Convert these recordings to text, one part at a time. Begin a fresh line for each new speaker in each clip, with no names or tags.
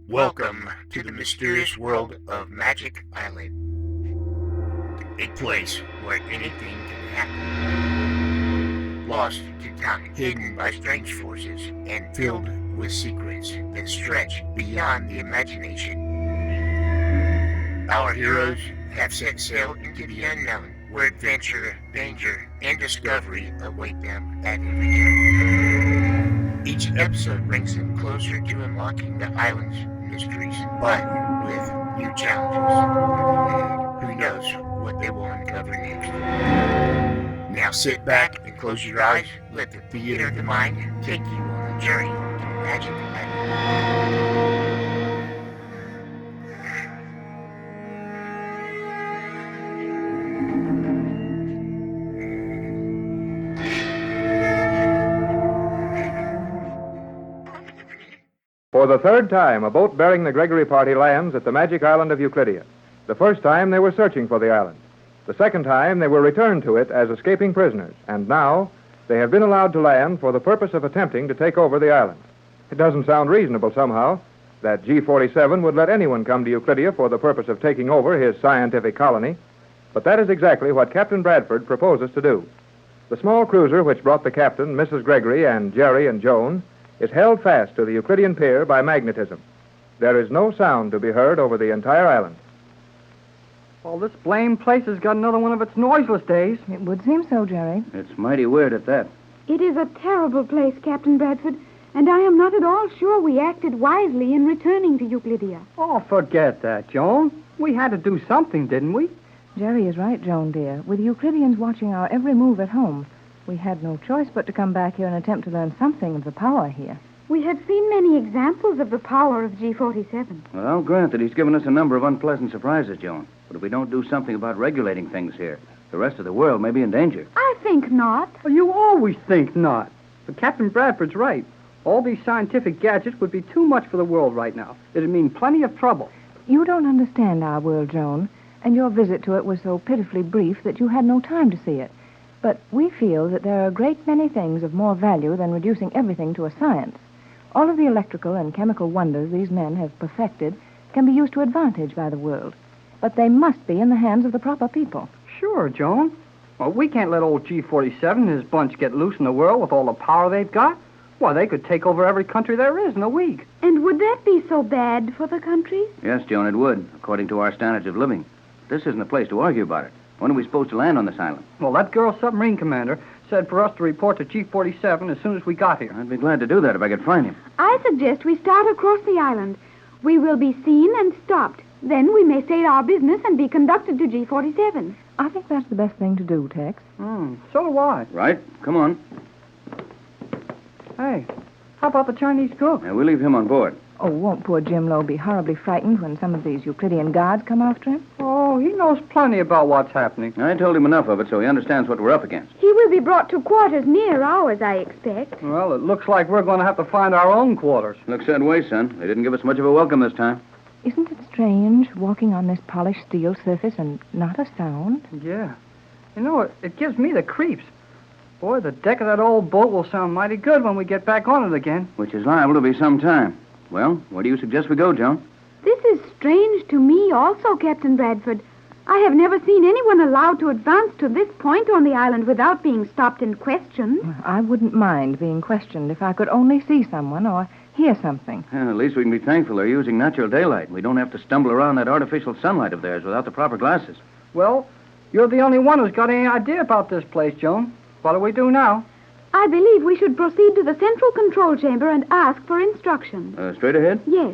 Welcome to the mysterious world of Magic Island, a place where anything can happen. Lost to time, hidden by strange forces, and filled with secrets that stretch beyond the imagination. Our heroes have set sail into the unknown, where adventure, danger, and discovery await them at every turn. Each episode brings them closer to unlocking the island's mysteries, but with new challenges. Who knows what they will uncover next? Now sit back and close your eyes. Let the theater of the mind take you on a journey to Magic Island.
For the third time, a boat bearing the Gregory party lands at the magic island of Euclidia. The first time, they were searching for the island. The second time, they were returned to it as escaping prisoners. And now, they have been allowed to land for the purpose of attempting to take over the island. It doesn't sound reasonable somehow that G-47 would let anyone come to Euclidia for the purpose of taking over his scientific colony. But that is exactly what Captain Bradford proposes to do. The small cruiser which brought the captain, Mrs. Gregory, and Jerry and Joan is held fast to the Euclidean pier by magnetism. There is no sound to be heard over the entire island.
Well, this blamed place has got another one of its noiseless days.
It would seem so, Jerry.
It's mighty weird at that.
It is a terrible place, Captain Bradford, and I am not at all sure we acted wisely in returning to Euclidia.
Oh, forget that, Joan. We had to do something, didn't we?
Jerry is right, Joan, dear. With Euclideans watching our every move at home, we had no choice but to come back here and attempt to learn something of the power here.
We have seen many examples of the power of G-47.
Well, I'll grant that he's given us a number of unpleasant surprises, Joan. But if we don't do something about regulating things here, the rest of the world may be in danger.
I think not.
Well, you always think not. But Captain Bradford's right. All these scientific gadgets would be too much for the world right now. It'd mean plenty of trouble.
You don't understand our world, Joan, and your visit to it was so pitifully brief that you had no time to see it. But we feel that there are a great many things of more value than reducing everything to a science. All of the electrical and chemical wonders these men have perfected can be used to advantage by the world. But they must be in the hands of the proper people.
Sure, Joan. Well, we can't let old G-47 and his bunch get loose in the world with all the power they've got. Why, they could take over every country there is in a week.
And would that be so bad for the countries?
Yes, Joan, it would, according to our standards of living. This isn't a place to argue about it. When are we supposed to land on this island?
Well, that girl submarine commander said for us to report to G-47 as soon as we got here.
I'd be glad to do that if I could find him.
I suggest we start across the island. We will be seen and stopped. Then we may say our business and be conducted to G-47.
I think that's the best thing to do, Tex.
So do I.
Right? Come on.
Hey, how about the Chinese cook?
We'll leave him on board.
Oh, won't poor Jim Lowe be horribly frightened when some of these Euclidean guards come after him?
Oh, he knows plenty about what's happening.
I told him enough of it so he understands what we're up against.
He will be brought to quarters near ours, I expect.
Well, it looks like we're going to have to find our own quarters.
Looks that way, son. They didn't give us much of a welcome this time.
Isn't it strange, walking on this polished steel surface and not a sound?
Yeah. You know, it gives me the creeps. Boy, the deck of that old boat will sound mighty good when we get back on it again.
Which is liable to be some time. Well, where do you suggest we go, Joan?
This is strange to me also, Captain Bradford. I have never seen anyone allowed to advance to this point on the island without being stopped and questioned.
I wouldn't mind being questioned if I could only see someone or hear something.
Well, at least we can be thankful they're using natural daylight. We don't have to stumble around that artificial sunlight of theirs without the proper glasses.
Well, you're the only one who's got any idea about this place, Joan. What do we do now?
I believe we should proceed to the central control chamber and ask for instructions.
Straight ahead?
Yes.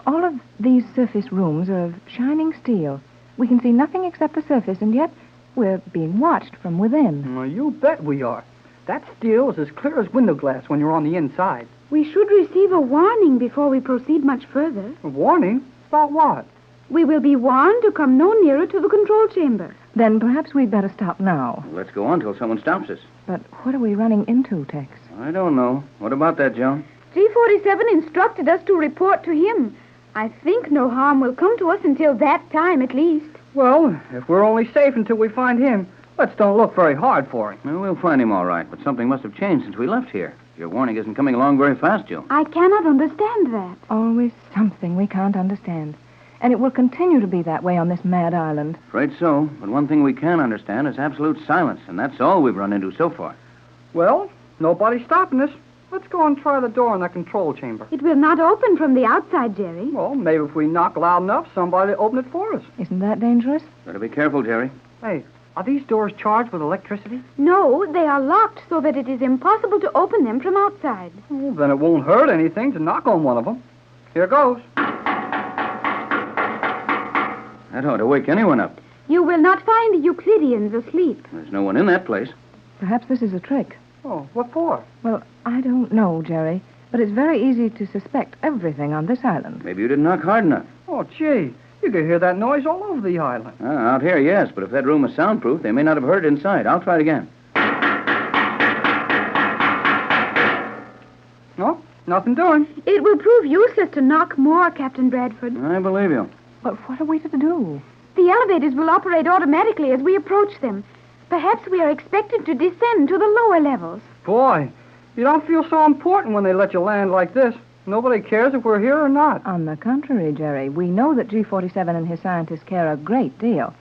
All of these surface rooms are of shining steel. We can see nothing except the surface, and yet we're being watched from within.
Well, you bet we are. That steel is as clear as window glass when you're on the inside.
We should receive a warning before we proceed much further.
A warning? About what?
We will be warned to come no nearer to the control chamber.
Then perhaps we'd better stop now.
Let's go on till someone stops us.
But what are we running into, Tex?
I don't know. What about that, Joan?
G-47 instructed us to report to him. I think no harm will come to us until that time, at least.
Well, if we're only safe until we find him, let's don't look very hard for him.
Well, we'll find him all right, but something must have changed since we left here. Your warning isn't coming along very fast, Joan.
I cannot understand that.
Always something we can't understand. And it will continue to be that way on this mad island.
Afraid so, but one thing we can understand is absolute silence, and that's all we've run into so far.
Well, nobody's stopping us. Let's go and try the door in the control chamber.
It will not open from the outside, Jerry.
Well, maybe if we knock loud enough, somebody will open it for us.
Isn't that dangerous?
Better be careful, Jerry.
Hey, are these doors charged with electricity?
No, they are locked so that it is impossible to open them from outside.
Well, then it won't hurt anything to knock on one of them. Here goes.
That ought to wake anyone up.
You will not find the Euclideans asleep.
There's no one in that place.
Perhaps this is a trick.
Oh, what for?
Well, I don't know, Jerry. But it's very easy to suspect everything on this island.
Maybe you didn't knock hard enough.
Oh, gee, you could hear that noise all over the island.
Out here, yes, but if that room is soundproof, they may not have heard it inside. I'll try it again.
No, nothing doing.
It will prove useless to knock more, Captain Bradford.
I believe you.
But what are we to do?
The elevators will operate automatically as we approach them. Perhaps we are expected to descend to the lower levels.
Boy, you don't feel so important when they let you land like this. Nobody cares if we're here or not.
On the contrary, Jerry, we know that G47 and his scientists care a great deal.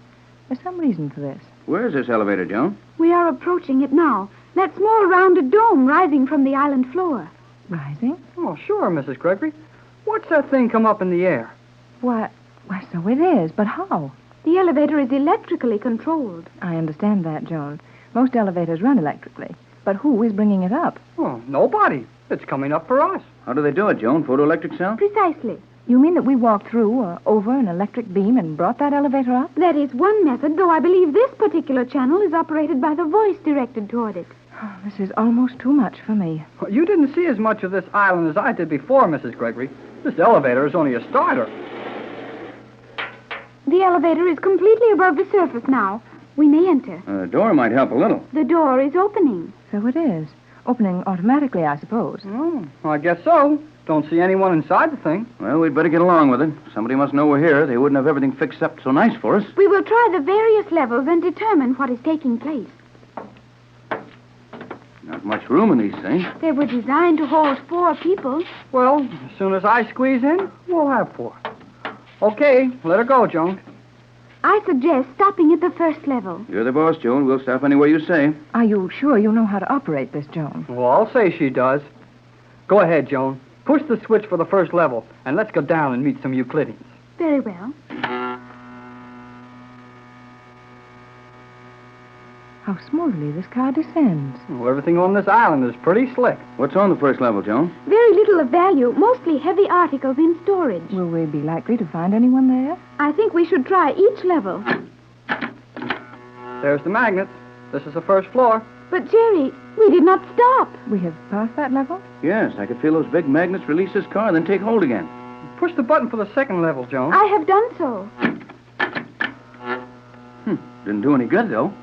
There's some reason for this.
Where's this elevator, Joan?
We are approaching it now. That small rounded dome rising from the island floor.
Rising?
Oh, sure, Mrs. Gregory. What's that thing come up in the air?
Why, so it is, but how?
The elevator is electrically controlled.
I understand that, Joan. Most elevators run electrically. But who is bringing it up?
Oh, nobody. It's coming up for us.
How do they do it, Joan? Photoelectric cell?
Precisely.
You mean that we walked through or over an electric beam and brought that elevator up?
That is one method, though I believe this particular channel is operated by the voice directed toward it.
Oh, this is almost too much for me.
Well, you didn't see as much of this island as I did before, Mrs. Gregory. This elevator is only a starter.
The elevator is completely above the surface now. We may enter.
The door might help a little.
The door is opening.
So it is. Opening automatically, I suppose.
Oh, I guess so. Don't see anyone inside the thing.
Well, we'd better get along with it. Somebody must know we're here. They wouldn't have everything fixed up so nice for us.
We will try the various levels and determine what is taking place.
Not much room in these things.
They were designed to hold 4 people.
Well, as soon as I squeeze in, we'll have 4. Okay, let her go, Joan.
I suggest stopping at the first level.
You're the boss, Joan. We'll stop anywhere you say.
Are you sure you know how to operate this, Joan?
Well, I'll say she does. Go ahead, Joan. Push the switch for the first level, and let's go down and meet some Euclideans.
Very well.
How smoothly this car descends.
Well, everything on this island is pretty slick.
What's on the first level, Joan?
Very little of value, mostly heavy articles in storage.
Will we be likely to find anyone there?
I think we should try each level.
There's the magnets. This is the first floor.
But, Jerry, we did not stop.
We have passed that level?
Yes, I could feel those big magnets release this car, then take hold again.
Push the button for the second level, Joan.
I have done so.
Didn't do any good, though.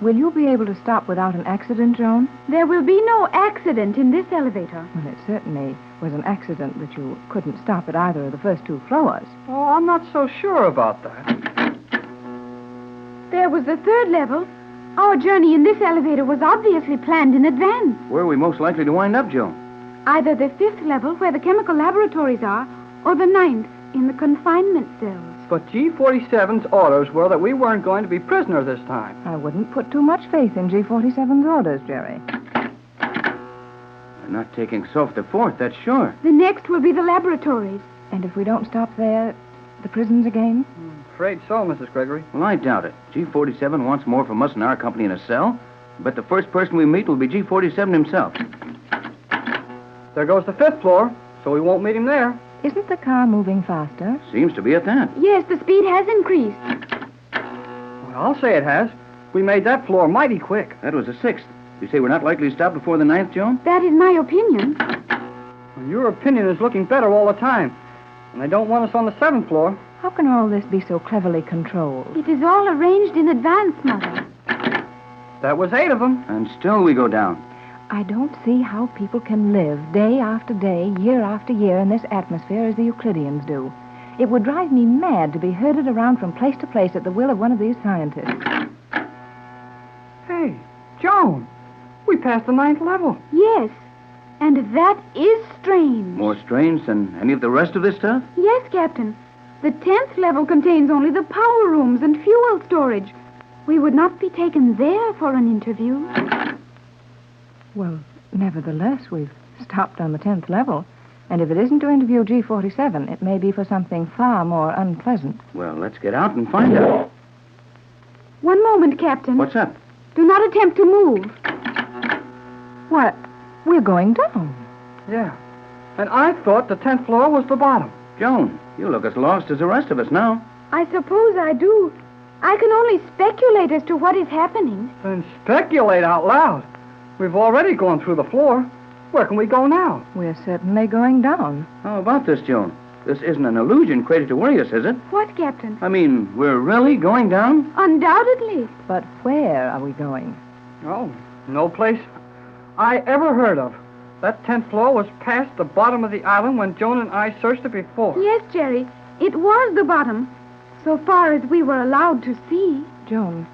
Will you be able to stop without an accident, Joan?
There will be no accident in this elevator.
Well, it certainly was an accident that you couldn't stop at either of the first 2 floors.
Oh, I'm not so sure about that.
There was the third level. Our journey in this elevator was obviously planned in advance.
Where are we most likely to wind up, Joan?
Either the 5th level, where the chemical laboratories are, or the 9th, in the confinement cells.
But G47's orders were that we weren't going to be prisoners this time.
I wouldn't put too much faith in G47's orders, Jerry.
They're not taking us off the 4th, that's sure.
The next will be the laboratories.
And if we don't stop there, the prisons again?
Afraid so, Mrs. Gregory.
Well, I doubt it. G47 wants more from us and our company in a cell. But the first person we meet will be G47 himself.
There goes the 5th floor, so we won't meet him there.
Isn't the car moving faster?
Seems to be at that.
Yes, the speed has increased.
Well, I'll say it has. We made that floor mighty quick.
That was the 6th. You say we're not likely to stop before the 9th, Joan?
That is my opinion.
Well, your opinion is looking better all the time. And they don't want us on the 7th floor.
How can all this be so cleverly controlled?
It is all arranged in advance, Mother.
That was 8 of them.
And still we go down.
I don't see how people can live day after day, year after year in this atmosphere as the Euclideans do. It would drive me mad to be herded around from place to place at the will of one of these scientists.
Hey, Joan, we passed the 9th level.
Yes. And that is strange.
More strange than any of the rest of this stuff?
Yes, Captain. The 10th level contains only the power rooms and fuel storage. We would not be taken there for an interview.
Well, nevertheless, we've stopped on the 10th level. And if it isn't to interview G47, it may be for something far more unpleasant.
Well, let's get out and find out.
One moment, Captain.
What's up?
Do not attempt to move.
What? We're going down.
Yeah. And I thought the 10th floor was the bottom.
Joan, you look as lost as the rest of us now.
I suppose I do. I can only speculate as to what is happening.
Then speculate out loud. We've already gone through the floor. Where can we go now?
We're certainly going down.
How about this, Joan? This isn't an illusion created to worry us, is it?
What, Captain?
I mean, we're really going down?
Undoubtedly.
But where are we going?
Oh, no place I ever heard of. That 10th floor was past the bottom of the island when Joan and I searched it before.
Yes, Jerry. It was the bottom, so far as we were allowed to see.
Joan,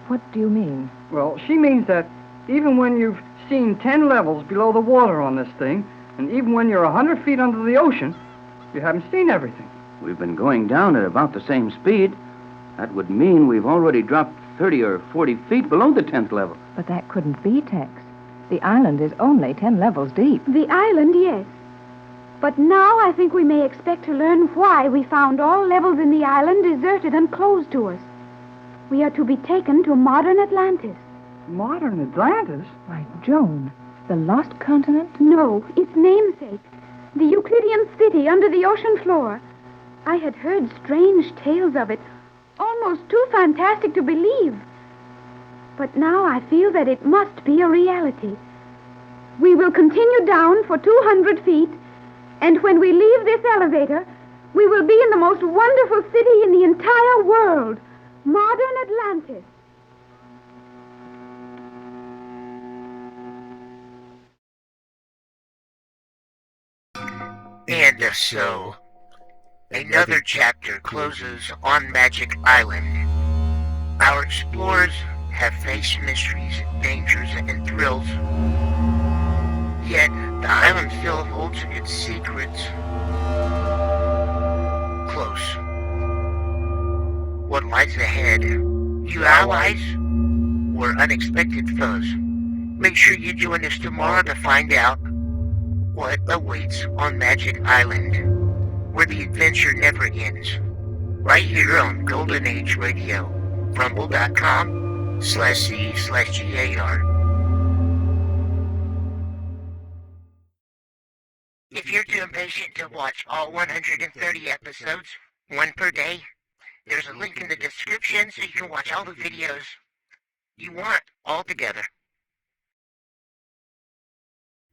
what do you mean?
Well, she means that even when you've seen 10 levels below the water on this thing, and even when you're 100 feet under the ocean, you haven't seen everything.
We've been going down at about the same speed. That would mean we've already dropped 30 or 40 feet below the 10th level.
But that couldn't be, Tex. The island is only 10 levels deep.
The island, yes. But now I think we may expect to learn why we found all levels in the island deserted and closed to us. We are to be taken to modern Atlantis.
Modern Atlantis?
Why, Joan, the lost continent?
No, its namesake. The Euclidean city under the ocean floor. I had heard strange tales of it, almost too fantastic to believe. But now I feel that it must be a reality. We will continue down for 200 feet, and when we leave this elevator, we will be in the most wonderful city in the entire world, modern Atlantis.
And so, another chapter closes on Magic Island. Our explorers have faced mysteries, dangers, and thrills. Yet, the island still holds its secrets close. What lies ahead? New allies? Or unexpected foes? Make sure you join us tomorrow to find out what awaits on Magic Island, where the adventure never ends. Right here on Golden Age Radio, rumble.com/C/GAR. If you're too impatient to watch all 130 episodes, one per day, there's a link in the description so you can watch all the videos you want all together.